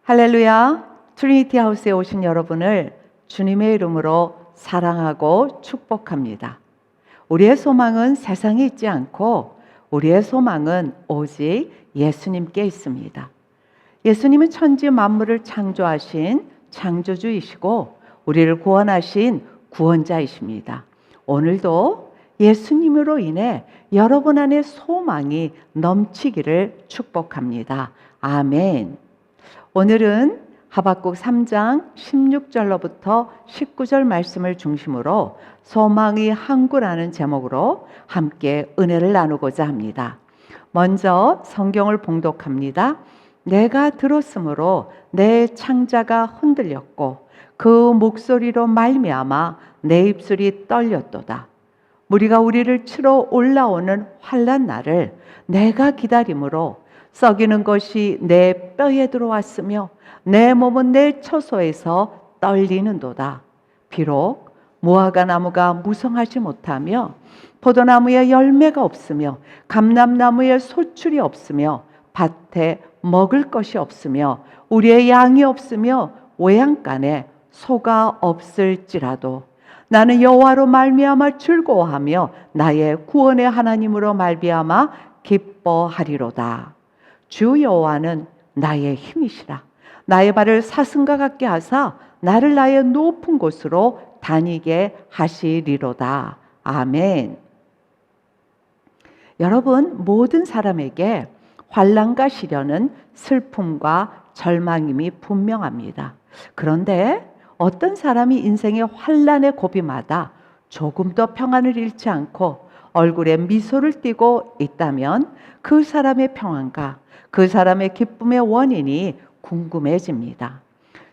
할렐루야! 트리니티 하우스에 오신 여러분을 주님의 이름으로 사랑하고 축복합니다. 우리의 소망은 세상에 있지 않고 우리의 소망은 오직 예수님께 있습니다. 예수님은 천지 만물을 창조하신 창조주이시고 우리를 구원하신 구원자이십니다. 오늘도 예수님으로 인해 여러분 안에 소망이 넘치기를 축복합니다. 아멘. 오늘은 하박국 3장 16절로부터 19절 말씀을 중심으로 소망의 항구라는 제목으로 함께 은혜를 나누고자 합니다. 먼저 성경을 봉독합니다. 내가 들었으므로 내 창자가 흔들렸고 그 목소리로 말미암아 내 입술이 떨렸도다. 무리가 우리를 치러 올라오는 환난 날을 내가 기다림으로 썩이는 것이 내 뼈에 들어왔으며 내 몸은 내 처소에서 떨리는도다. 비록 무화과 나무가 무성하지 못하며 포도나무에 열매가 없으며 감람나무에 소출이 없으며 밭에 먹을 것이 없으며 우리의 양이 없으며 외양간에 소가 없을지라도 나는 여호와로 말미암아 즐거워하며 나의 구원의 하나님으로 말미암아 기뻐하리로다. 주 여호와는 나의 힘이시라. 나의 발을 사슴과 같게 하사 나를 나의 높은 곳으로 다니게 하시리로다. 아멘. 여러분, 모든 사람에게 환난과 시련은 슬픔과 절망임이 분명합니다. 그런데 어떤 사람이 인생의 환난의 고비마다 조금 더 평안을 잃지 않고 얼굴에 미소를 띠고 있다면 그 사람의 평안과 그 사람의 기쁨의 원인이 궁금해집니다.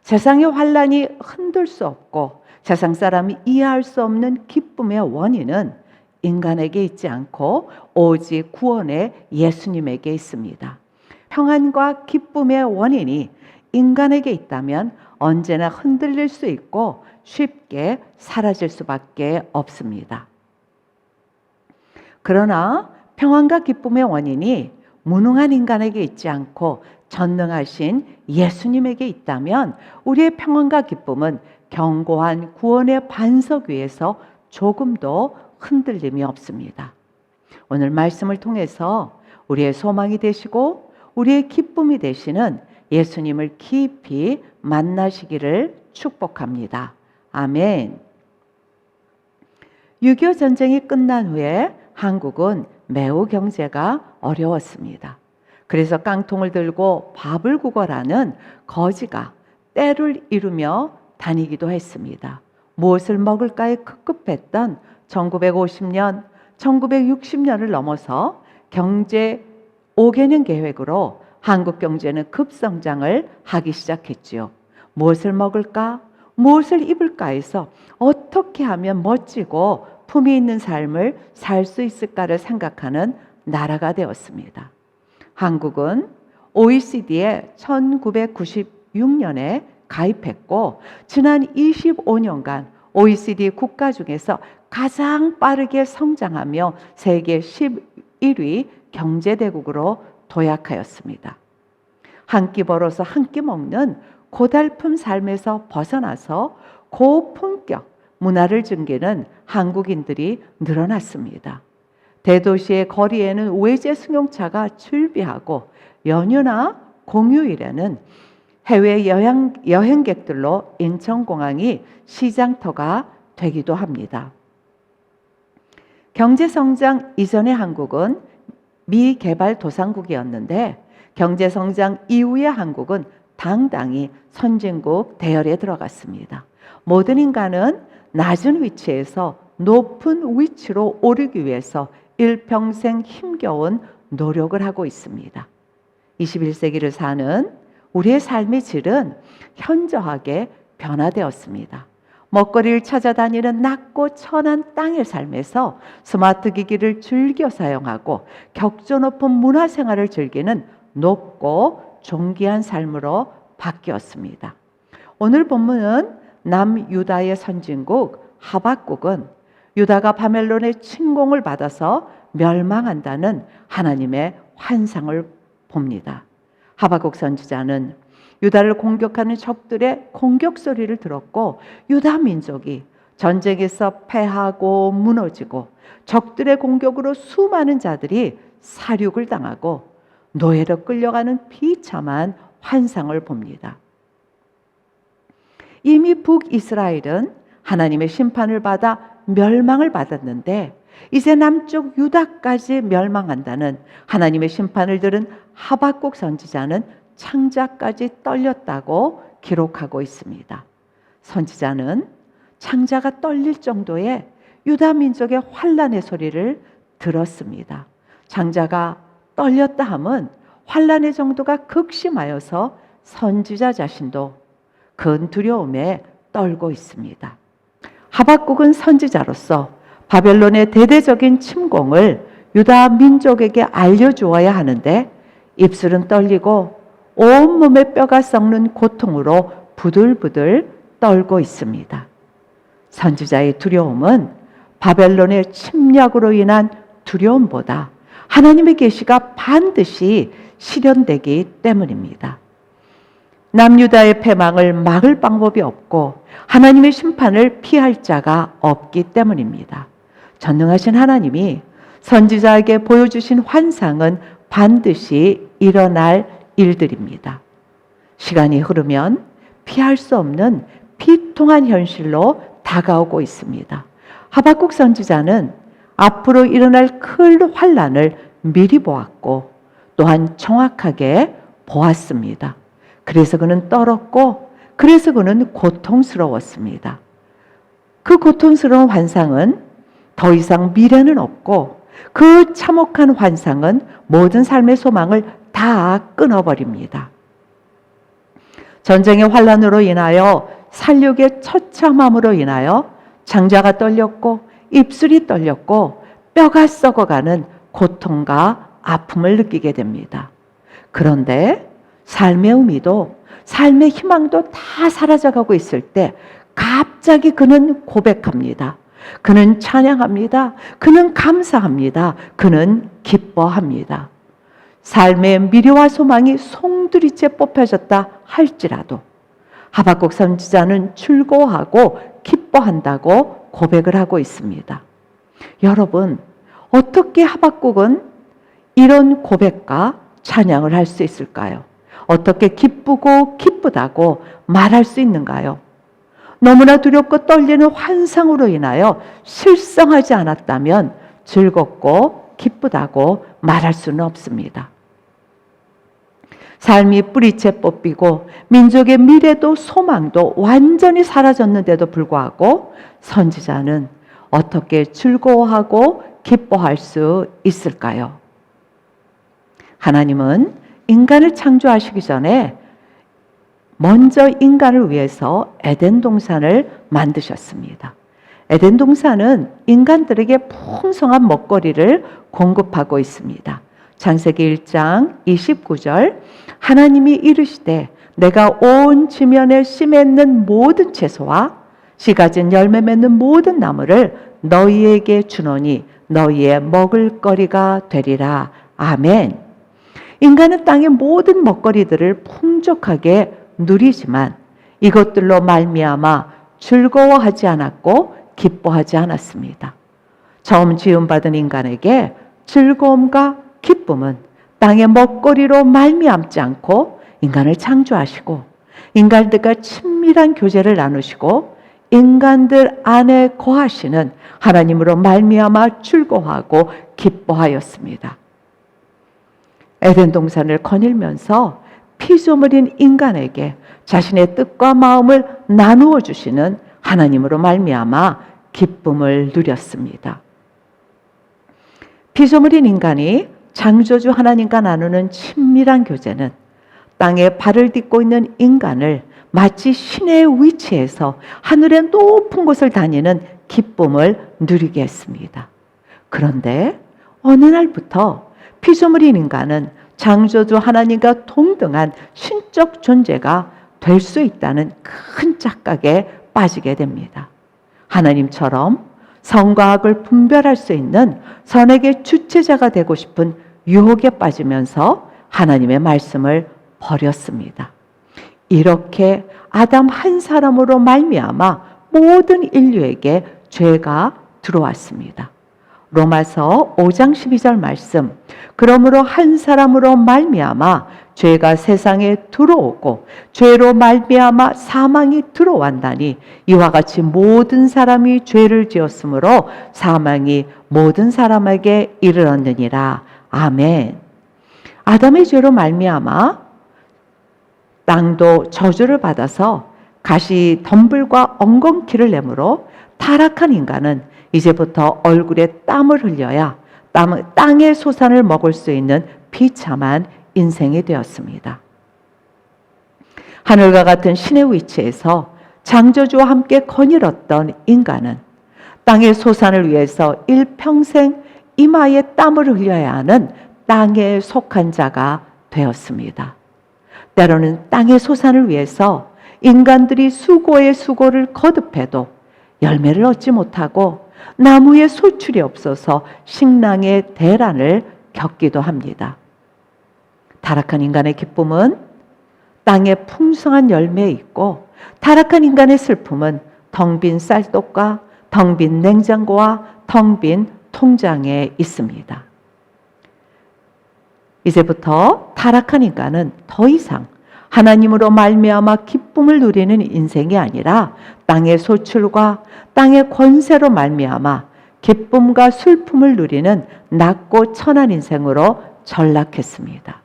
세상의 환난이 흔들 수 없고 세상 사람이 이해할 수 없는 기쁨의 원인은 인간에게 있지 않고 오직 구원의 예수님에게 있습니다. 평안과 기쁨의 원인이 인간에게 있다면 언제나 흔들릴 수 있고 쉽게 사라질 수밖에 없습니다. 그러나 평안과 기쁨의 원인이 무능한 인간에게 있지 않고 전능하신 예수님에게 있다면 우리의 평안과 기쁨은 견고한 구원의 반석 위에서 조금도 흔들림이 없습니다. 오늘 말씀을 통해서 우리의 소망이 되시고 우리의 기쁨이 되시는 예수님을 깊이 만나시기를 축복합니다. 아멘. 6.25 전쟁이 끝난 후에 한국은 매우 경제가 어려웠습니다. 그래서 깡통을 들고 밥을 구걸하는 거지가 때를 이루며 다니기도 했습니다. 무엇을 먹을까에 급급했던 1950년, 1960년을 넘어서 경제 5개년 계획으로 한국 경제는 급성장을 하기 시작했지요. 무엇을 먹을까? 무엇을 입을까 해서 어떻게 하면 멋지고 품위 있는 삶을 살 수 있을까를 생각하는 나라가 되었습니다. 한국은 OECD에 1996년에 가입했고 지난 25년간 OECD 국가 중에서 가장 빠르게 성장하며 세계 11위 경제대국으로 도약하였습니다. 한 끼 벌어서 한 끼 먹는 고달픈 삶에서 벗어나서 고품격 문화를 즐기는 한국인들이 늘어났습니다. 대도시의 거리에는 외제 승용차가 출비하고 연휴나 공휴일에는 해외 여행객들로 인천공항이 시장터가 되기도 합니다. 경제성장 이전의 한국은 미개발도상국이었는데 경제성장 이후의 한국은 당당히 선진국 대열에 들어갔습니다. 모든 인간은 낮은 위치에서 높은 위치로 오르기 위해서 일평생 힘겨운 노력을 하고 있습니다. 21세기를 사는 우리의 삶의 질은 현저하게 변화되었습니다. 먹거리를 찾아다니는 낮고 천한 땅의 삶에서 스마트 기기를 즐겨 사용하고 격조 높은 문화생활을 즐기는 높고 존귀한 삶으로 바뀌었습니다. 오늘 본문은 남유다의 선진국 하박국은 유다가 바벨론의 침공을 받아서 멸망한다는 하나님의 환상을 봅니다. 하박국 선지자는 유다를 공격하는 적들의 공격 소리를 들었고 유다 민족이 전쟁에서 패하고 무너지고 적들의 공격으로 수많은 자들이 사륙을 당하고 노예로 끌려가는 비참한 환상을 봅니다. 이미 북이스라엘은 하나님의 심판을 받아 멸망을 받았는데 이제 남쪽 유다까지 멸망한다는 하나님의 심판을 들은 하박국 선지자는 창자까지 떨렸다고 기록하고 있습니다. 선지자는 창자가 떨릴 정도의 유다 민족의 환란의 소리를 들었습니다. 창자가 떨렸다 함은 환란의 정도가 극심하여서 선지자 자신도 큰 두려움에 떨고 있습니다. 하박국은 선지자로서 바벨론의 대대적인 침공을 유다 민족에게 알려주어야 하는데 입술은 떨리고 온몸의 뼈가 썩는 고통으로 부들부들 떨고 있습니다. 선지자의 두려움은 바벨론의 침략으로 인한 두려움보다 하나님의 계시가 반드시 실현되기 때문입니다. 남유다의 패망을 막을 방법이 없고 하나님의 심판을 피할 자가 없기 때문입니다. 전능하신 하나님이 선지자에게 보여주신 환상은 반드시 일어날 일들입니다. 시간이 흐르면 피할 수 없는 비통한 현실로 다가오고 있습니다. 하박국 선지자는 앞으로 일어날 큰 환란을 미리 보았고 또한 정확하게 보았습니다. 그래서 그는 떨었고 그래서 그는 고통스러웠습니다. 그 고통스러운 환상은 더 이상 미래는 없고 그 참혹한 환상은 모든 삶의 소망을 다 끊어버립니다. 전쟁의 환란으로 인하여 살육의 처참함으로 인하여 창자가 떨렸고 입술이 떨렸고 뼈가 썩어가는 고통과 아픔을 느끼게 됩니다. 그런데 삶의 의미도 삶의 희망도 다 사라져가고 있을 때 갑자기 그는 고백합니다. 그는 찬양합니다. 그는 감사합니다. 그는 기뻐합니다. 삶의 미래와 소망이 송두리째 뽑혀졌다 할지라도 하박국 선지자는 즐거워하고 기뻐한다고 고백을 하고 있습니다. 여러분, 어떻게 하박국은 이런 고백과 찬양을 할 수 있을까요? 어떻게 기쁘고 기쁘다고 말할 수 있는가요? 너무나 두렵고 떨리는 환상으로 인하여 실성하지 않았다면 즐겁고 기쁘다고 말할 수는 없습니다. 삶이 뿌리채 뽑히고 민족의 미래도 소망도 완전히 사라졌는데도 불구하고 선지자는 어떻게 즐거워하고 기뻐할 수 있을까요? 하나님은 인간을 창조하시기 전에 먼저 인간을 위해서 에덴 동산을 만드셨습니다. 에덴 동산은 인간들에게 풍성한 먹거리를 공급하고 있습니다. 창세기 1장 29절 하나님이 이르시되 내가 온 지면에 씨 맺는 모든 채소와 씨 가진 열매 맺는 모든 나무를 너희에게 주노니 너희의 먹을거리가 되리라. 아멘. 인간은 땅의 모든 먹거리들을 풍족하게 누리지만 이것들로 말미암아 즐거워하지 않았고 기뻐하지 않았습니다. 처음 지음받은 인간에게 즐거움과 기쁨은 땅의 먹거리로 말미암지 않고 인간을 창조하시고 인간들과 친밀한 교제를 나누시고 인간들 안에 거하시는 하나님으로 말미암아 즐거워하고 기뻐하였습니다. 에덴 동산을 거닐면서 피조물인 인간에게 자신의 뜻과 마음을 나누어 주시는 하나님으로 말미암아 기쁨을 누렸습니다. 피조물인 인간이 창조주 하나님과 나누는 친밀한 교제는 땅에 발을 딛고 있는 인간을 마치 신의 위치에서 하늘의 높은 곳을 다니는 기쁨을 누리게 했습니다. 그런데 어느 날부터 피조물인 인간은 창조주 하나님과 동등한 신적 존재가 될 수 있다는 큰 착각에 빠지게 됩니다. 하나님처럼 선과 악을 분별할 수 있는 선악의 주체자가 되고 싶은 유혹에 빠지면서 하나님의 말씀을 버렸습니다. 이렇게 아담 한 사람으로 말미암아 모든 인류에게 죄가 들어왔습니다. 로마서 5장 12절 말씀. 그러므로 한 사람으로 말미암아 죄가 세상에 들어오고 죄로 말미암아 사망이 들어왔나니 이와 같이 모든 사람이 죄를 지었으므로 사망이 모든 사람에게 이르렀느니라. 아멘. 아담의 죄로 말미암아 땅도 저주를 받아서 가시 덤불과 엉겅퀴를 내므로 타락한 인간은 이제부터 얼굴에 땀을 흘려야 땅의 소산을 먹을 수 있는 비참한 인생이 되었습니다. 하늘과 같은 신의 위치에서 창조주와 함께 거닐었던 인간은 땅의 소산을 위해서 일평생 이마에 땀을 흘려야 하는 땅에 속한 자가 되었습니다. 때로는 땅의 소산을 위해서 인간들이 수고의 수고를 거듭해도 열매를 얻지 못하고 나무에 소출이 없어서 식량의 대란을 겪기도 합니다. 타락한 인간의 기쁨은 땅에 풍성한 열매에 있고 타락한 인간의 슬픔은 텅 빈 쌀떡과 텅 빈 냉장고와 텅 빈 통장에 있습니다. 이제부터 타락한 인간은 더 이상 하나님으로 말미암아 기쁨을 누리는 인생이 아니라 땅의 소출과 땅의 권세로 말미암아 기쁨과 슬픔을 누리는 낮고 천한 인생으로 전락했습니다.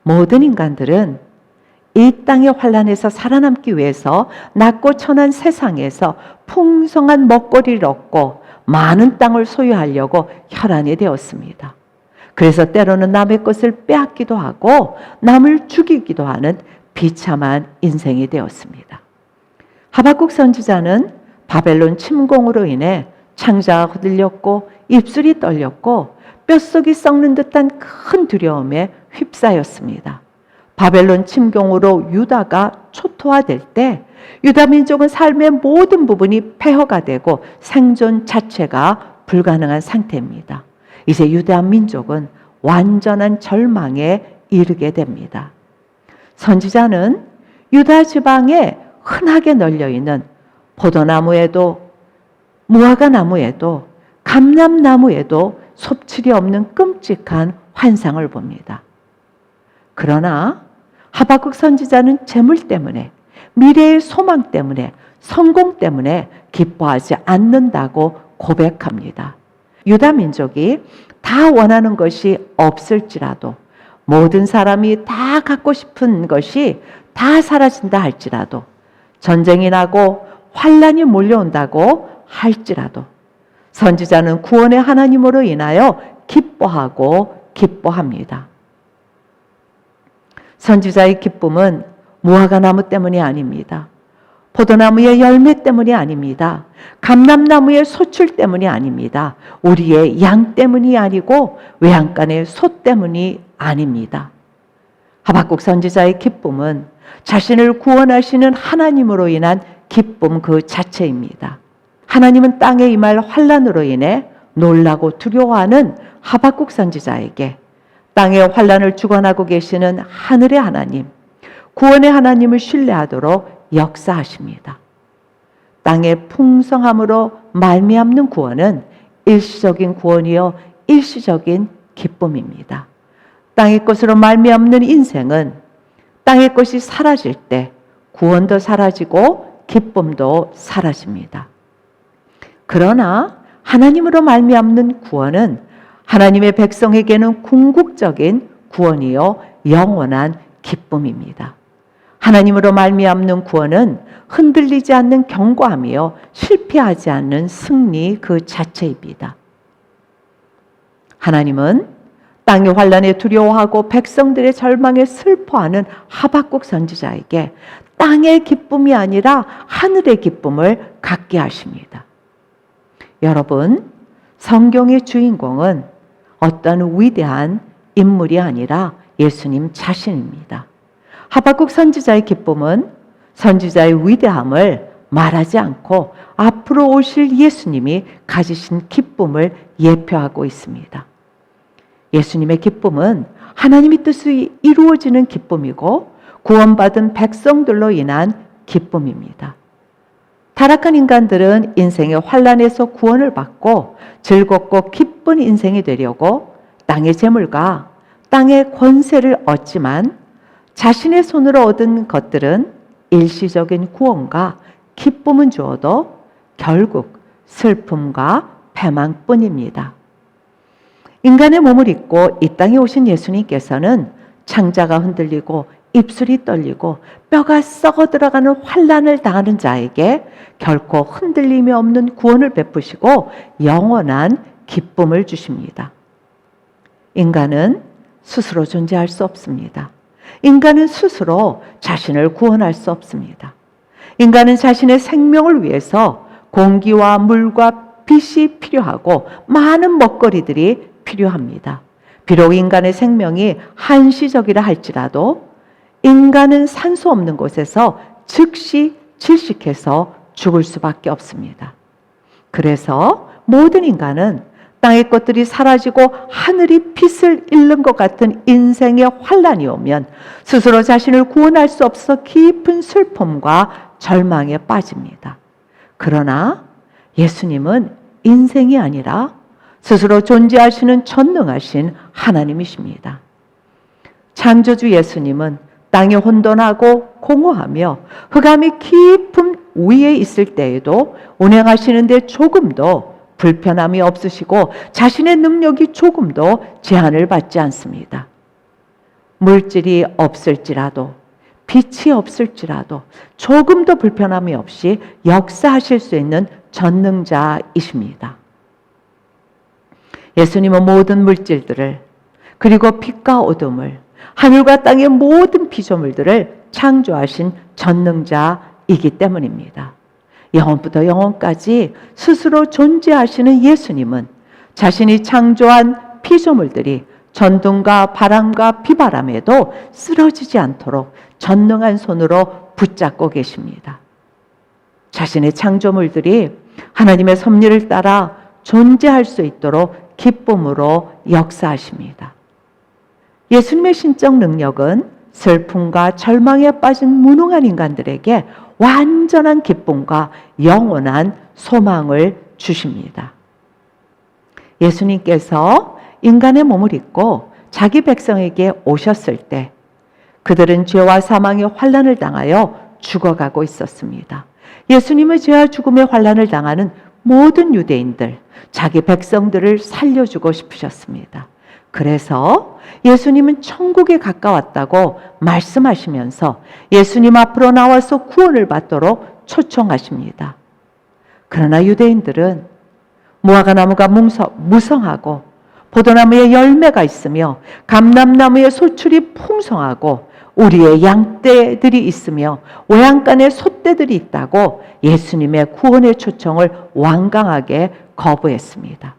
모든 인간들은 이 땅의 환란에서 살아남기 위해서 낮고 천한 세상에서 풍성한 먹거리를 얻고 많은 땅을 소유하려고 혈안이 되었습니다. 그래서 때로는 남의 것을 빼앗기도 하고 남을 죽이기도 하는 비참한 인생이 되었습니다. 하박국 선지자는 바벨론 침공으로 인해 창자가 흔들렸고 입술이 떨렸고 뼛속이 썩는 듯한 큰 두려움에 휩싸였습니다. 바벨론 침공으로 유다가 초토화될 때 유다 민족은 삶의 모든 부분이 폐허가 되고 생존 자체가 불가능한 상태입니다. 이제 유다 민족은 완전한 절망에 이르게 됩니다. 선지자는 유다 지방에 흔하게 널려있는 포도나무에도 무화과나무에도 감람나무에도 섭칠이 없는 끔찍한 환상을 봅니다. 그러나 하박국 선지자는 재물 때문에, 미래의 소망 때문에, 성공 때문에 기뻐하지 않는다고 고백합니다. 유다 민족이 다 원하는 것이 없을지라도, 모든 사람이 다 갖고 싶은 것이 다 사라진다 할지라도, 전쟁이 나고 환란이 몰려온다고 할지라도 선지자는 구원의 하나님으로 인하여 기뻐합니다. 선지자의 기쁨은 무화과나무 때문이 아닙니다. 포도나무의 열매 때문이 아닙니다. 감람나무의 소출 때문이 아닙니다. 우리의 양 때문이 아니고 외양간의 소 때문이 아닙니다. 하박국 선지자의 기쁨은 자신을 구원하시는 하나님으로 인한 기쁨 그 자체입니다. 하나님은 땅에 임할 환란으로 인해 놀라고 두려워하는 하박국 선지자에게 땅의 환란을 주관하고 계시는 하늘의 하나님, 구원의 하나님을 신뢰하도록 역사하십니다. 땅의 풍성함으로 말미암는 구원은 일시적인 구원이요 일시적인 기쁨입니다. 땅의 것으로 말미암는 인생은 땅의 것이 사라질 때 구원도 사라지고 기쁨도 사라집니다. 그러나 하나님으로 말미암는 구원은 하나님의 백성에게는 궁극적인 구원이요 영원한 기쁨입니다. 하나님으로 말미암는 구원은 흔들리지 않는 견고함이요 실패하지 않는 승리 그 자체입니다. 하나님은 땅의 환란에 두려워하고 백성들의 절망에 슬퍼하는 하박국 선지자에게 땅의 기쁨이 아니라 하늘의 기쁨을 갖게 하십니다. 여러분, 성경의 주인공은 어떤 위대한 인물이 아니라 예수님 자신입니다. 하박국 선지자의 기쁨은 선지자의 위대함을 말하지 않고 앞으로 오실 예수님이 가지신 기쁨을 예표하고 있습니다. 예수님의 기쁨은 하나님의 뜻이 이루어지는 기쁨이고 구원받은 백성들로 인한 기쁨입니다. 타락한 인간들은 인생의 환란에서 구원을 받고 즐겁고 기쁜 인생이 되려고 땅의 재물과 땅의 권세를 얻지만 자신의 손으로 얻은 것들은 일시적인 구원과 기쁨은 주어도 결국 슬픔과 패망뿐입니다. 인간의 몸을 입고 이 땅에 오신 예수님께서는 창자가 흔들리고 입술이 떨리고 뼈가 썩어 들어가는 환난을 당하는 자에게 결코 흔들림이 없는 구원을 베푸시고 영원한 기쁨을 주십니다. 인간은 스스로 존재할 수 없습니다. 인간은 스스로 자신을 구원할 수 없습니다. 인간은 자신의 생명을 위해서 공기와 물과 빛이 필요하고 많은 먹거리들이 필요합니다. 비록 인간의 생명이 한시적이라 할지라도 인간은 산소 없는 곳에서 즉시 질식해서 죽을 수밖에 없습니다. 그래서 모든 인간은 땅의 것들이 사라지고 하늘이 빛을 잃는 것 같은 인생의 환란이 오면 스스로 자신을 구원할 수 없어 깊은 슬픔과 절망에 빠집니다. 그러나 예수님은 인생이 아니라 스스로 존재하시는 전능하신 하나님이십니다. 창조주 예수님은 땅이 혼돈하고 공허하며 흑암이 깊은 위에 있을 때에도 운행하시는데 조금도 불편함이 없으시고 자신의 능력이 조금도 제한을 받지 않습니다. 물질이 없을지라도 빛이 없을지라도 조금도 불편함이 없이 역사하실 수 있는 전능자이십니다. 예수님은 모든 물질들을 그리고 빛과 어둠을 하늘과 땅의 모든 피조물들을 창조하신 전능자이기 때문입니다. 영원부터 영원까지 스스로 존재하시는 예수님은 자신이 창조한 피조물들이 전등과 바람과 비바람에도 쓰러지지 않도록 전능한 손으로 붙잡고 계십니다. 자신의 창조물들이 하나님의 섭리를 따라 존재할 수 있도록 기쁨으로 역사하십니다. 예수님의 신적 능력은 슬픔과 절망에 빠진 무능한 인간들에게 완전한 기쁨과 영원한 소망을 주십니다. 예수님께서 인간의 몸을 입고 자기 백성에게 오셨을 때 그들은 죄와 사망의 환난을 당하여 죽어가고 있었습니다. 예수님의 죄와 죽음의 환난을 당하는 모든 유대인들, 자기 백성들을 살려주고 싶으셨습니다. 그래서 예수님은 천국에 가까웠다고 말씀하시면서 예수님 앞으로 나와서 구원을 받도록 초청하십니다. 그러나 유대인들은 무화과나무가 무성하고 포도나무에 열매가 있으며 감람나무에 소출이 풍성하고 우리의 양떼들이 있으며 외양간에 솥대들이 있다고 예수님의 구원의 초청을 완강하게 거부했습니다.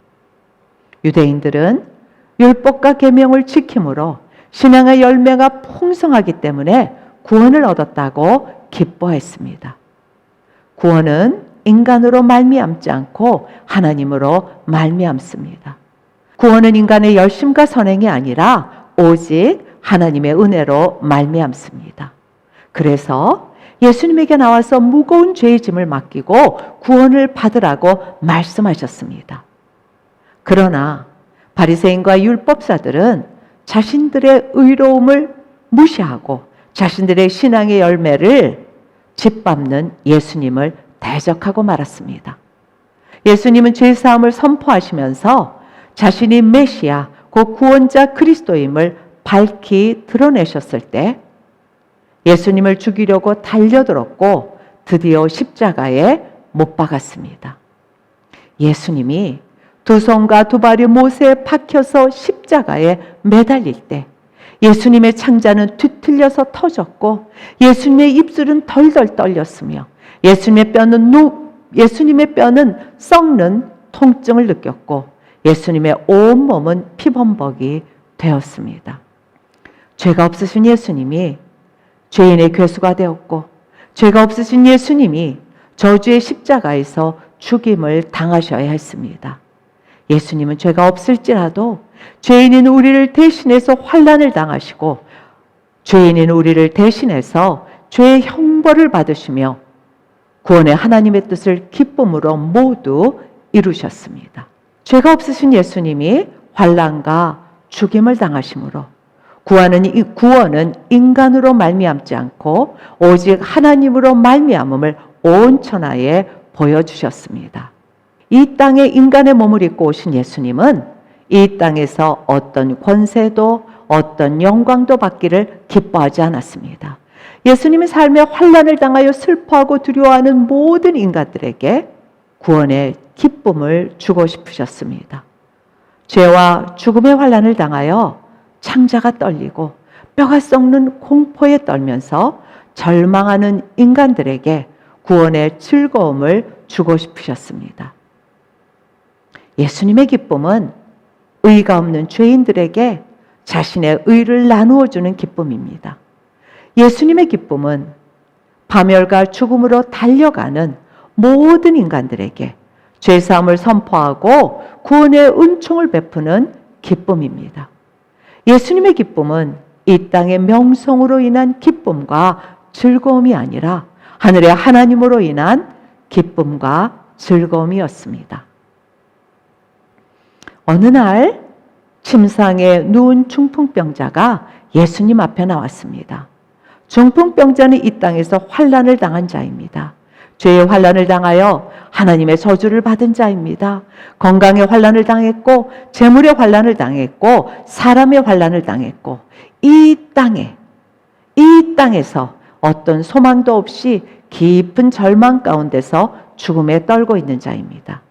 유대인들은 율법과 계명을 지킴으로 신앙의 열매가 풍성하기 때문에 구원을 얻었다고 기뻐했습니다. 구원은 인간으로 말미암지 않고 하나님으로 말미암습니다. 구원은 인간의 열심과 선행이 아니라 오직 하나님의 은혜로 말미암습니다. 그래서 예수님에게 나와서 무거운 죄의 짐을 맡기고 구원을 받으라고 말씀하셨습니다. 그러나 바리새인과 율법사들은 자신들의 의로움을 무시하고 자신들의 신앙의 열매를 짓밟는 예수님을 대적하고 말았습니다. 예수님은 죄사함을 선포하시면서 자신이 메시아, 곧 구원자 그리스도임을 밝히 드러내셨을 때 예수님을 죽이려고 달려들었고 드디어 십자가에 못 박았습니다. 예수님이 두 손과 두 발이 못에 박혀서 십자가에 매달릴 때 예수님의 창자는 뒤틀려서 터졌고 예수님의 입술은 덜덜 떨렸으며 예수님의 뼈는 썩는 통증을 느꼈고 예수님의 온몸은 피범벅이 되었습니다. 죄가 없으신 예수님이 죄인의 괴수가 되었고 죄가 없으신 예수님이 저주의 십자가에서 죽임을 당하셔야 했습니다. 예수님은 죄가 없을지라도 죄인인 우리를 대신해서 환난을 당하시고 죄인인 우리를 대신해서 죄의 형벌을 받으시며 구원의 하나님의 뜻을 기쁨으로 모두 이루셨습니다. 죄가 없으신 예수님이 환난과 죽임을 당하심으로 구원은 인간으로 말미암지 않고 오직 하나님으로 말미암음을 온 천하에 보여주셨습니다. 이 땅에 인간의 몸을 입고 오신 예수님은 이 땅에서 어떤 권세도 어떤 영광도 받기를 기뻐하지 않았습니다. 예수님의 삶에 환난을 당하여 슬퍼하고 두려워하는 모든 인간들에게 구원의 기쁨을 주고 싶으셨습니다. 죄와 죽음의 환난을 당하여 창자가 떨리고 뼈가 썩는 공포에 떨면서 절망하는 인간들에게 구원의 즐거움을 주고 싶으셨습니다. 예수님의 기쁨은 의가 없는 죄인들에게 자신의 의를 나누어 주는 기쁨입니다. 예수님의 기쁨은 파멸과 죽음으로 달려가는 모든 인간들에게 죄사함을 선포하고 구원의 은총을 베푸는 기쁨입니다. 예수님의 기쁨은 이 땅의 명성으로 인한 기쁨과 즐거움이 아니라 하늘의 하나님으로 인한 기쁨과 즐거움이었습니다. 어느 날 침상에 누운 중풍병자가 예수님 앞에 나왔습니다. 중풍병자는 이 땅에서 환난을 당한 자입니다. 죄의 환난을 당하여 하나님의 저주를 받은 자입니다. 건강의 환난을 당했고 재물의 환난을 당했고 사람의 환난을 당했고 이 땅에서 어떤 소망도 없이 깊은 절망 가운데서 죽음에 떨고 있는 자입니다.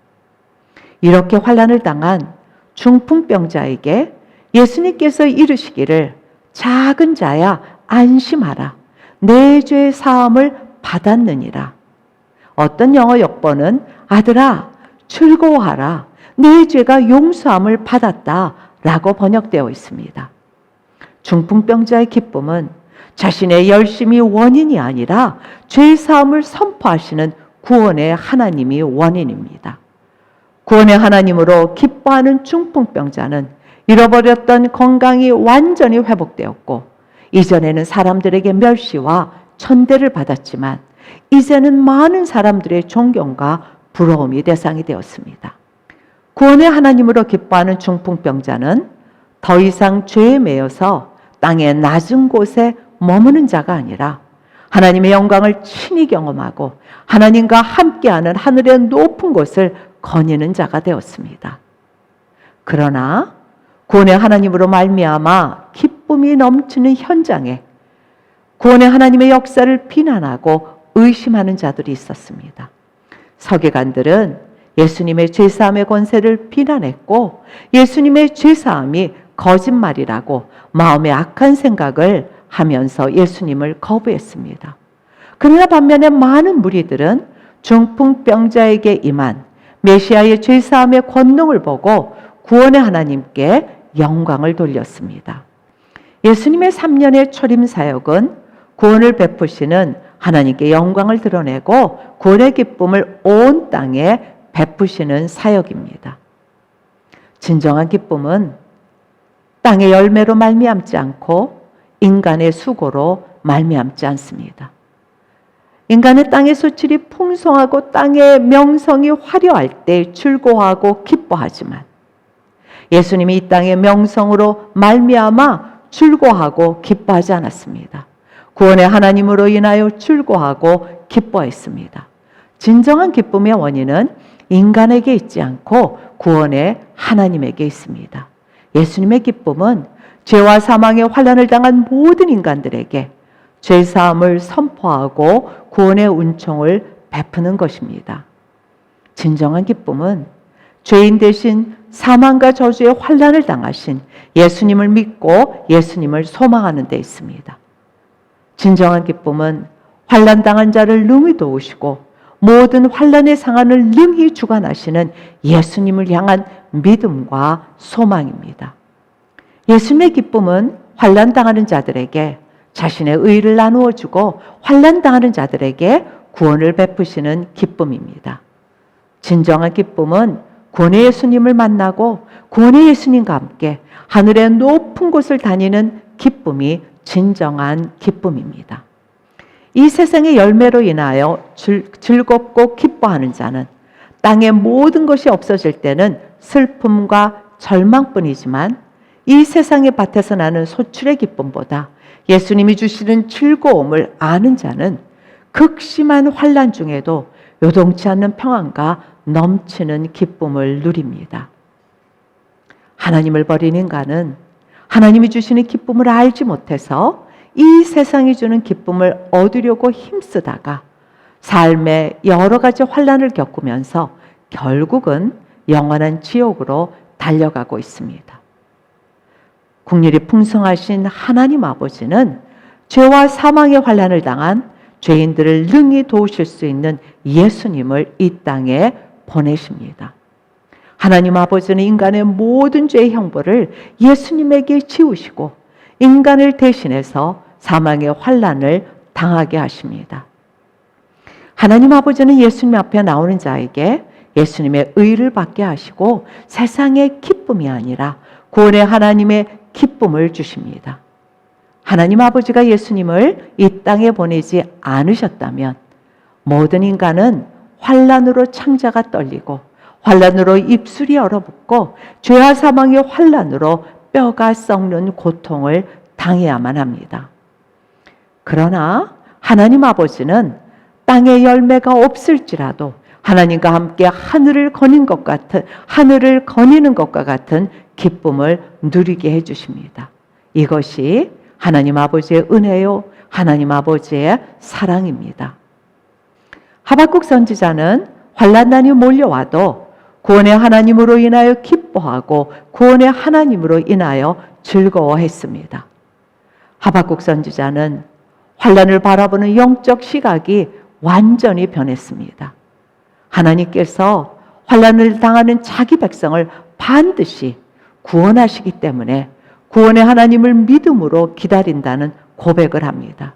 이렇게 환난을 당한 중풍병자에게 예수님께서 이르시기를 작은 자야 안심하라 내 죄 사함을 받았느니라. 어떤 영어 역본은 아들아 즐거워하라 내 죄가 용서함을 받았다 라고 번역되어 있습니다. 중풍병자의 기쁨은 자신의 열심이 원인이 아니라 죄 사함을 선포하시는 구원의 하나님이 원인입니다. 구원의 하나님으로 기뻐하는 중풍병자는 잃어버렸던 건강이 완전히 회복되었고 이전에는 사람들에게 멸시와 천대를 받았지만 이제는 많은 사람들의 존경과 부러움이 대상이 되었습니다. 구원의 하나님으로 기뻐하는 중풍병자는 더 이상 죄에 매여서 땅의 낮은 곳에 머무는 자가 아니라 하나님의 영광을 친히 경험하고 하나님과 함께하는 하늘의 높은 곳을 거니는 자가 되었습니다. 그러나 구원의 하나님으로 말미암아 기쁨이 넘치는 현장에 구원의 하나님의 역사를 비난하고 의심하는 자들이 있었습니다. 서기관들은 예수님의 죄사함의 권세를 비난했고 예수님의 죄사함이 거짓말이라고 마음의 악한 생각을 하면서 예수님을 거부했습니다. 그러나 반면에 많은 무리들은 중풍병자에게 임한 메시아의 죄사함의 권능을 보고 구원의 하나님께 영광을 돌렸습니다. 예수님의 3년의 초림 사역은 구원을 베푸시는 하나님께 영광을 드러내고 구원의 기쁨을 온 땅에 베푸시는 사역입니다. 진정한 기쁨은 땅의 열매로 말미암지 않고 인간의 수고로 말미암지 않습니다. 인간의 땅의 소출이 풍성하고 땅의 명성이 화려할 때 즐거워하고 기뻐하지만 예수님이 이 땅의 명성으로 말미암아 즐거워하고 기뻐하지 않았습니다. 구원의 하나님으로 인하여 즐거워하고 기뻐했습니다. 진정한 기쁨의 원인은 인간에게 있지 않고 구원의 하나님에게 있습니다. 예수님의 기쁨은 죄와 사망의 환난을 당한 모든 인간들에게 죄사함을 선포하고 구원의 은총을 베푸는 것입니다. 진정한 기쁨은 죄인 대신 사망과 저주의 환난을 당하신 예수님을 믿고 예수님을 소망하는 데 있습니다. 진정한 기쁨은 환난 당한 자를 능히 도우시고 모든 환난의 상한을 능히 주관하시는 예수님을 향한 믿음과 소망입니다. 예수님의 기쁨은 환난 당하는 자들에게 자신의 의를 나누어 주고 환난 당하는 자들에게 구원을 베푸시는 기쁨입니다. 진정한 기쁨은 구원의 예수님을 만나고 구원의 예수님과 함께 하늘의 높은 곳을 다니는 기쁨이 진정한 기쁨입니다. 이 세상의 열매로 인하여 즐겁고 기뻐하는 자는 땅의 모든 것이 없어질 때는 슬픔과 절망뿐이지만 이 세상의 밭에서 나는 소출의 기쁨보다 예수님이 주시는 즐거움을 아는 자는 극심한 환난 중에도 요동치 않는 평안과 넘치는 기쁨을 누립니다. 하나님을 버린 인간은 하나님이 주시는 기쁨을 알지 못해서 이 세상이 주는 기쁨을 얻으려고 힘쓰다가 삶의 여러 가지 환난을 겪으면서 결국은 영원한 지옥으로 달려가고 있습니다. 국률이 풍성하신 하나님 아버지는 죄와 사망의 환난을 당한 죄인들을 능히 도우실 수 있는 예수님을 이 땅에 보내십니다. 하나님 아버지는 인간의 모든 죄의 형벌을 예수님에게 지우시고 인간을 대신해서 사망의 환난을 당하게 하십니다. 하나님 아버지는 예수님 앞에 나오는 자에게 예수님의 의를 받게 하시고 세상의 기쁨이 아니라 구원의 하나님의 기쁨을 주십니다. 하나님 아버지가 예수님을 이 땅에 보내지 않으셨다면 모든 인간은 환난으로 창자가 떨리고 환난으로 입술이 얼어붙고 죄와 사망의 환난으로 뼈가 썩는 고통을 당해야만 합니다. 그러나 하나님 아버지는 땅에 열매가 없을지라도 하나님과 함께 하늘을 거니는 것과 같은 기쁨을 누리게 해주십니다. 이것이 하나님 아버지의 은혜요, 하나님 아버지의 사랑입니다. 하박국 선지자는 환난난이 몰려와도 구원의 하나님으로 인하여 기뻐하고 구원의 하나님으로 인하여 즐거워했습니다. 하박국 선지자는 환난을 바라보는 영적 시각이 완전히 변했습니다. 하나님께서 환난을 당하는 자기 백성을 반드시 구원하시기 때문에 구원의 하나님을 믿음으로 기다린다는 고백을 합니다.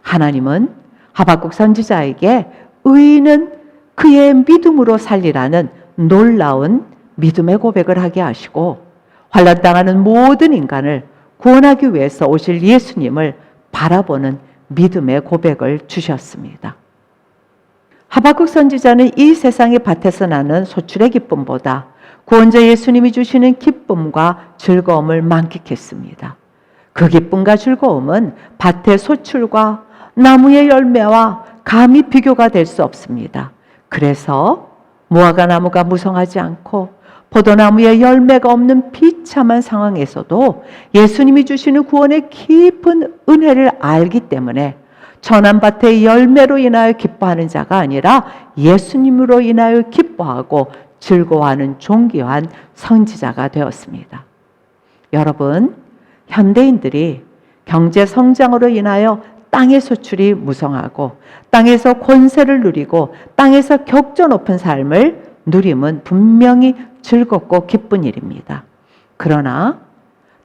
하나님은 하박국 선지자에게 의인은 그의 믿음으로 살리라는 놀라운 믿음의 고백을 하게 하시고 환난당하는 모든 인간을 구원하기 위해서 오실 예수님을 바라보는 믿음의 고백을 주셨습니다. 하박국 선지자는 이 세상의 밭에서 나는 소출의 기쁨보다 구원자 예수님이 주시는 기쁨과 즐거움을 만끽했습니다. 그 기쁨과 즐거움은 밭의 소출과 나무의 열매와 감히 비교가 될 수 없습니다. 그래서 무화과 나무가 무성하지 않고 포도나무에 열매가 없는 비참한 상황에서도 예수님이 주시는 구원의 깊은 은혜를 알기 때문에 천한 밭의 열매로 인하여 기뻐하는 자가 아니라 예수님으로 인하여 기뻐하고 즐거워하는 존귀한 선지자가 되었습니다. 여러분, 현대인들이 경제 성장으로 인하여 땅의 소출이 무성하고 땅에서 권세를 누리고 땅에서 격조 높은 삶을 누림은 분명히 즐겁고 기쁜 일입니다. 그러나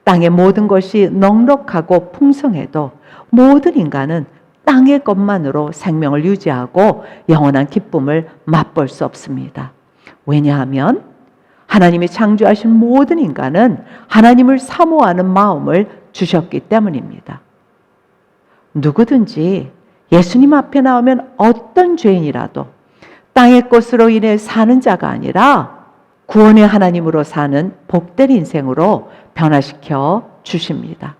땅의 모든 것이 넉넉하고 풍성해도 모든 인간은 땅의 것만으로 생명을 유지하고 영원한 기쁨을 맛볼 수 없습니다. 왜냐하면 하나님이 창조하신 모든 인간은 하나님을 사모하는 마음을 주셨기 때문입니다. 누구든지 예수님 앞에 나오면 어떤 죄인이라도 땅의 것으로 인해 사는 자가 아니라 구원의 하나님으로 사는 복된 인생으로 변화시켜 주십니다.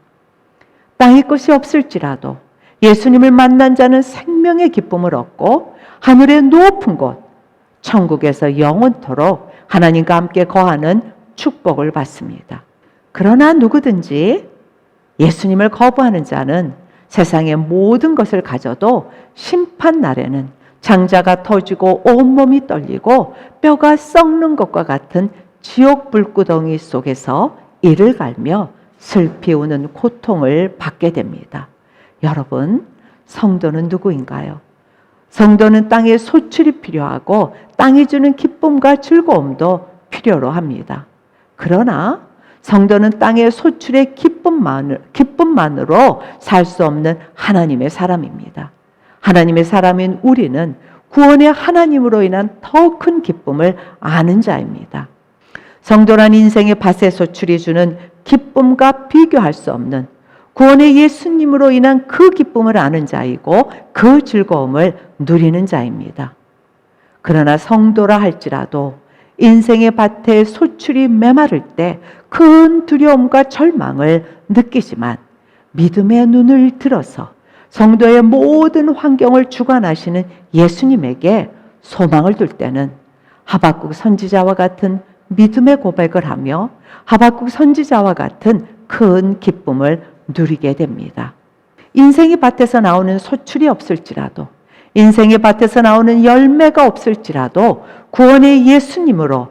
땅의 것이 없을지라도 예수님을 만난 자는 생명의 기쁨을 얻고 하늘의 높은 곳, 천국에서 영원토록 하나님과 함께 거하는 축복을 받습니다. 그러나 누구든지 예수님을 거부하는 자는 세상의 모든 것을 가져도 심판 날에는 장자가 터지고 온몸이 떨리고 뼈가 썩는 것과 같은 지옥 불구덩이 속에서 이를 갈며 슬피 우는 고통을 받게 됩니다. 여러분, 성도는 누구인가요? 성도는 땅의 소출이 필요하고 땅이 주는 기쁨과 즐거움도 필요로 합니다. 그러나 성도는 땅의 소출의 기쁨만으로 살 수 없는 하나님의 사람입니다. 하나님의 사람인 우리는 구원의 하나님으로 인한 더 큰 기쁨을 아는 자입니다. 성도란 인생의 밭에 소출이 주는 기쁨과 비교할 수 없는 구원의 예수님으로 인한 그 기쁨을 아는 자이고 그 즐거움을 누리는 자입니다. 그러나 성도라 할지라도 인생의 밭에 소출이 메마를 때 큰 두려움과 절망을 느끼지만 믿음의 눈을 들어서 성도의 모든 환경을 주관하시는 예수님에게 소망을 둘 때는 하박국 선지자와 같은 믿음의 고백을 하며 하박국 선지자와 같은 큰 기쁨을 누리게 됩니다. 인생의 밭에서 나오는 소출이 없을지라도 인생의 밭에서 나오는 열매가 없을지라도 구원의 예수님으로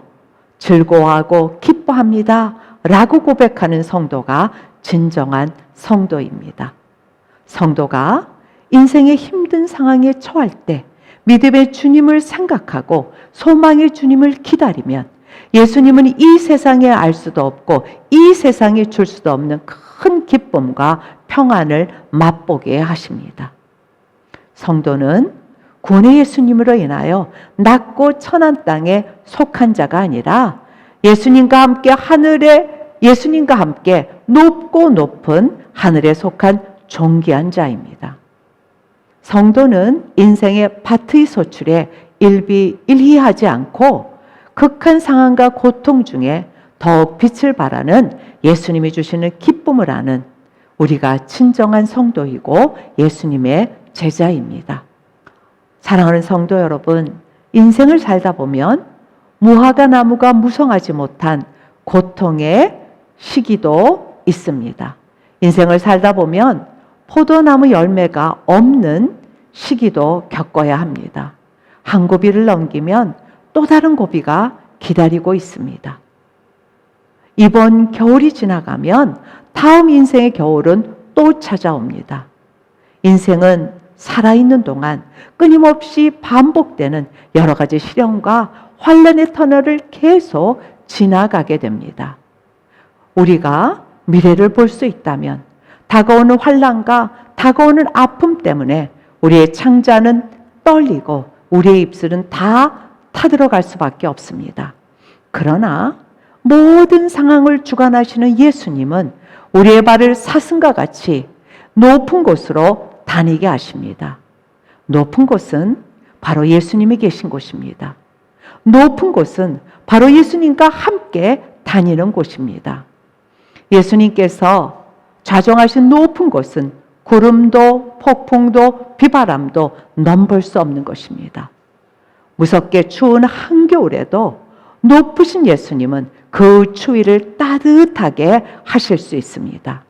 즐거워하고 기뻐합니다 라고 고백하는 성도가 진정한 성도입니다. 성도가 인생의 힘든 상황에 처할 때 믿음의 주님을 생각하고 소망의 주님을 기다리면 예수님은 이 세상에 알 수도 없고 이 세상에 줄 수도 없는 큰 기쁨과 평안을 맛보게 하십니다. 성도는 구원의 예수님으로 인하여 낮고 천한 땅에 속한 자가 아니라 예수님과 함께 높고 높은 하늘에 속한 존귀한 자입니다. 성도는 인생의 밭의 소출에 일희하지 않고 극한 상황과 고통 중에 더욱 빛을 발하는 예수님이 주시는 기쁨을 아는 우리가 진정한 성도이고 예수님의 제자입니다. 사랑하는 성도 여러분, 인생을 살다 보면 무화과 나무가 무성하지 못한 고통의 시기도 있습니다. 인생을 살다 보면 포도나무 열매가 없는 시기도 겪어야 합니다. 한 고비를 넘기면 또 다른 고비가 기다리고 있습니다. 이번 겨울이 지나가면 다음 인생의 겨울은 또 찾아옵니다. 인생은 살아있는 동안 끊임없이 반복되는 여러 가지 시련과 환난의 터널을 계속 지나가게 됩니다. 우리가 미래를 볼 수 있다면 다가오는 환난과 다가오는 아픔 때문에 우리의 창자는 떨리고 우리의 입술은 다 타들어갈 수밖에 없습니다. 그러나 모든 상황을 주관하시는 예수님은 우리의 발을 사슴과 같이 높은 곳으로 다니게 하십니다. 높은 곳은 바로 예수님이 계신 곳입니다. 높은 곳은 바로 예수님과 함께 다니는 곳입니다. 예수님께서 좌정하신 높은 곳은 구름도 폭풍도 비바람도 넘볼 수 없는 것입니다. 무섭게 추운 한겨울에도 높으신 예수님은 그 추위를 따뜻하게 하실 수 있습니다.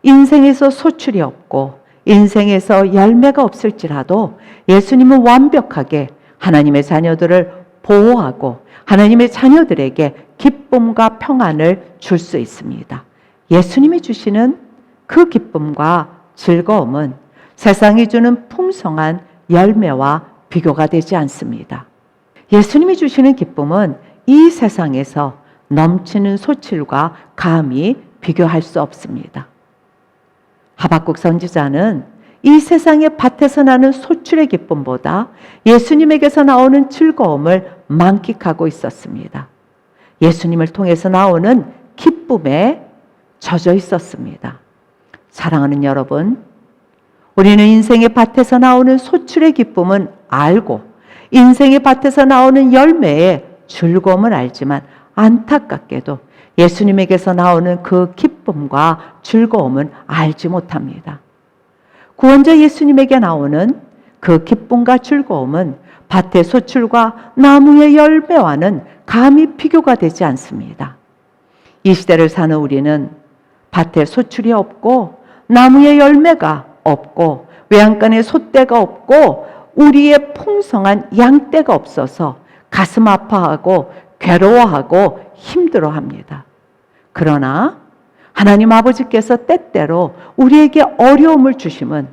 인생에서 소출이 없고 인생에서 열매가 없을지라도 예수님은 완벽하게 하나님의 자녀들을 보호하고 하나님의 자녀들에게 기쁨과 평안을 줄 수 있습니다. 예수님이 주시는 그 기쁨과 즐거움은 세상이 주는 풍성한 열매와 비교가 되지 않습니다. 예수님이 주시는 기쁨은 이 세상에서 넘치는 소출과 감히 비교할 수 없습니다. 하박국 선지자는 이 세상의 밭에서 나는 소출의 기쁨보다 예수님에게서 나오는 즐거움을 만끽하고 있었습니다. 예수님을 통해서 나오는 기쁨에 젖어 있었습니다. 사랑하는 여러분, 우리는 인생의 밭에서 나오는 소출의 기쁨은 알고 인생의 밭에서 나오는 열매의 즐거움을 알지만 안타깝게도 예수님에게서 나오는 그 기쁨과 즐거움은 알지 못합니다. 구원자 예수님에게 나오는 그 기쁨과 즐거움은 밭의 소출과 나무의 열매와는 감히 비교가 되지 않습니다. 이 시대를 사는 우리는 밭에 소출이 없고 나무의 열매가 없고 외양간에 솥대가 없고 우리의 풍성한 양떼가 없어서 가슴 아파하고 괴로워하고 힘들어합니다. 그러나 하나님 아버지께서 때때로 우리에게 어려움을 주심은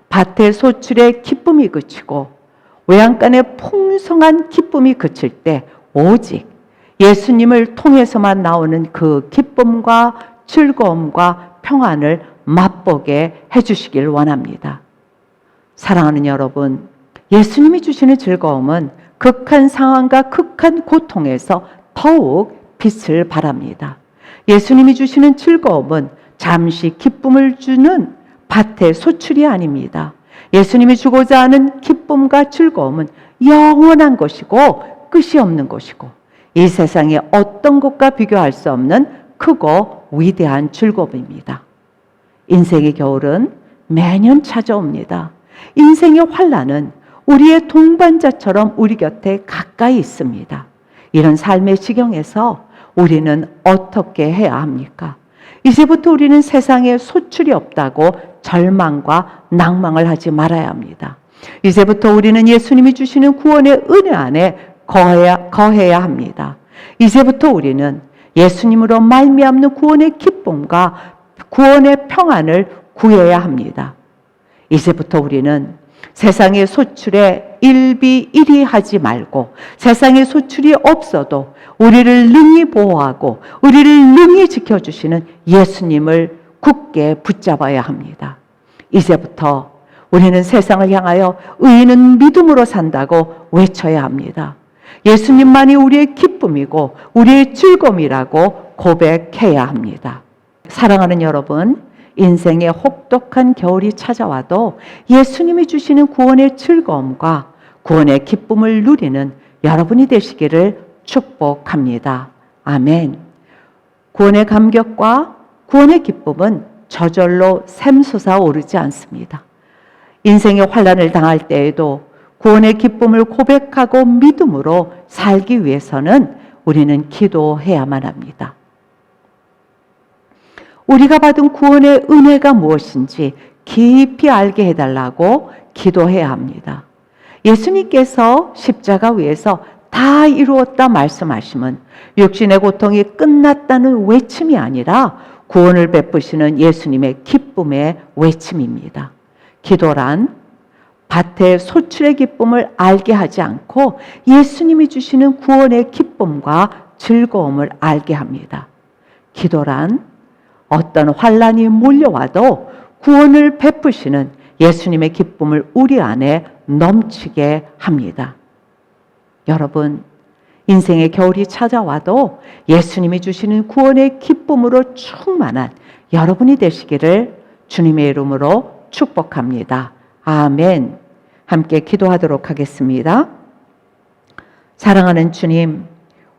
밭의 소출의 기쁨이 그치고 외양간의 풍성한 기쁨이 그칠 때 오직 예수님을 통해서만 나오는 그 기쁨과 즐거움과 평안을 맛보게 해주시길 원합니다. 사랑하는 여러분, 예수님이 주시는 즐거움은 극한 상황과 극한 고통에서 더욱 빛을 발합니다. 예수님이 주시는 즐거움은 잠시 기쁨을 주는 밭의 소출이 아닙니다. 예수님이 주고자 하는 기쁨과 즐거움은 영원한 것이고 끝이 없는 것이고 이 세상의 어떤 것과 비교할 수 없는 크고 위대한 즐거움입니다. 인생의 겨울은 매년 찾아옵니다. 인생의 환난은 우리의 동반자처럼 우리 곁에 가까이 있습니다. 이런 삶의 지경에서 우리는 어떻게 해야 합니까? 이제부터 우리는 세상에 소출이 없다고 절망과 낭망을 하지 말아야 합니다. 이제부터 우리는 예수님이 주시는 구원의 은혜 안에 거해야 합니다. 이제부터 우리는 예수님으로 말미암는 구원의 기쁨과 구원의 평안을 구해야 합니다. 이제부터 우리는 세상의 소출에 일비일이하지 말고 세상의 소출이 없어도 우리를 능히 보호하고 우리를 능히 지켜주시는 예수님을 굳게 붙잡아야 합니다. 이제부터 우리는 세상을 향하여 의인은 믿음으로 산다고 외쳐야 합니다. 예수님만이 우리의 기쁨이고 우리의 즐거움이라고 고백해야 합니다. 사랑하는 여러분, 인생의 혹독한 겨울이 찾아와도 예수님이 주시는 구원의 즐거움과 구원의 기쁨을 누리는 여러분이 되시기를 축복합니다. 아멘. 구원의 감격과 구원의 기쁨은 저절로 샘솟아 오르지 않습니다. 인생의 환난을 당할 때에도 구원의 기쁨을 고백하고 믿음으로 살기 위해서는 우리는 기도해야만 합니다. 우리가 받은 구원의 은혜가 무엇인지 깊이 알게 해달라고 기도해야 합니다. 예수님께서 십자가 위에서 다 이루었다 말씀하시면 육신의 고통이 끝났다는 외침이 아니라 구원을 베푸시는 예수님의 기쁨의 외침입니다. 기도란 밭의 소출의 기쁨을 알게 하지 않고 예수님이 주시는 구원의 기쁨과 즐거움을 알게 합니다. 기도란 어떤 환난이 몰려와도 구원을 베푸시는 예수님의 기쁨을 우리 안에 넘치게 합니다. 여러분, 인생의 겨울이 찾아와도 예수님이 주시는 구원의 기쁨으로 충만한 여러분이 되시기를 주님의 이름으로 축복합니다. 아멘. 함께 기도하도록 하겠습니다. 사랑하는 주님,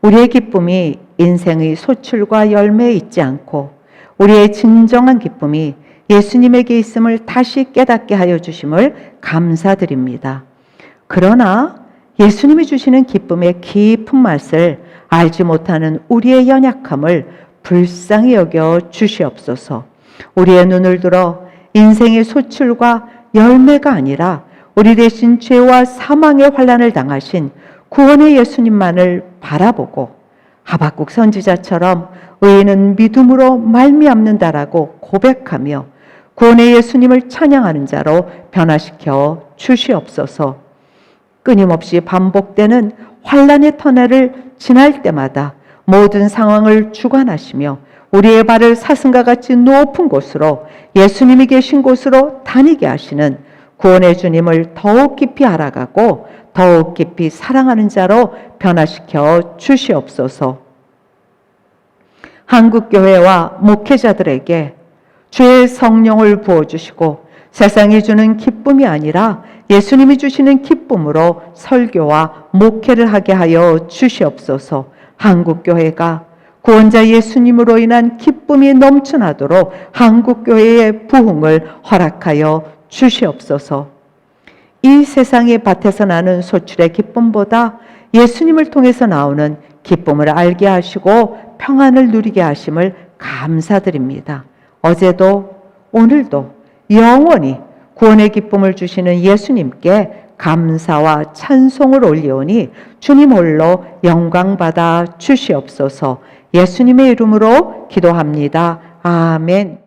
우리의 기쁨이 인생의 소출과 열매에 있지 않고 우리의 진정한 기쁨이 예수님에게 있음을 다시 깨닫게 하여 주심을 감사드립니다. 그러나 예수님이 주시는 기쁨의 깊은 맛을 알지 못하는 우리의 연약함을 불쌍히 여겨 주시옵소서. 우리의 눈을 들어 인생의 소출과 열매가 아니라 우리 대신 죄와 사망의 환난을 당하신 구원의 예수님만을 바라보고 하박국 선지자처럼 의인은 믿음으로 말미암는다라고 고백하며 구원의 예수님을 찬양하는 자로 변화시켜 주시옵소서. 끊임없이 반복되는 환난의 터널을 지날 때마다 모든 상황을 주관하시며 우리의 발을 사슴과 같이 높은 곳으로 예수님이 계신 곳으로 다니게 하시는 구원의 주님을 더욱 깊이 알아가고 더욱 깊이 사랑하는 자로 변화시켜 주시옵소서. 한국교회와 목회자들에게 주의 성령을 부어주시고 세상이 주는 기쁨이 아니라 예수님이 주시는 기쁨으로 설교와 목회를 하게 하여 주시옵소서. 한국교회가 구원자 예수님으로 인한 기쁨이 넘쳐나도록 한국교회의 부흥을 허락하여 주시옵소서. 이 세상의 밭에서 나는 소출의 기쁨보다 예수님을 통해서 나오는 기쁨을 알게 하시고 평안을 누리게 하심을 감사드립니다. 어제도 오늘도 영원히 구원의 기쁨을 주시는 예수님께 감사와 찬송을 올리오니 주님 홀로 영광받아 주시옵소서. 예수님의 이름으로 기도합니다. 아멘.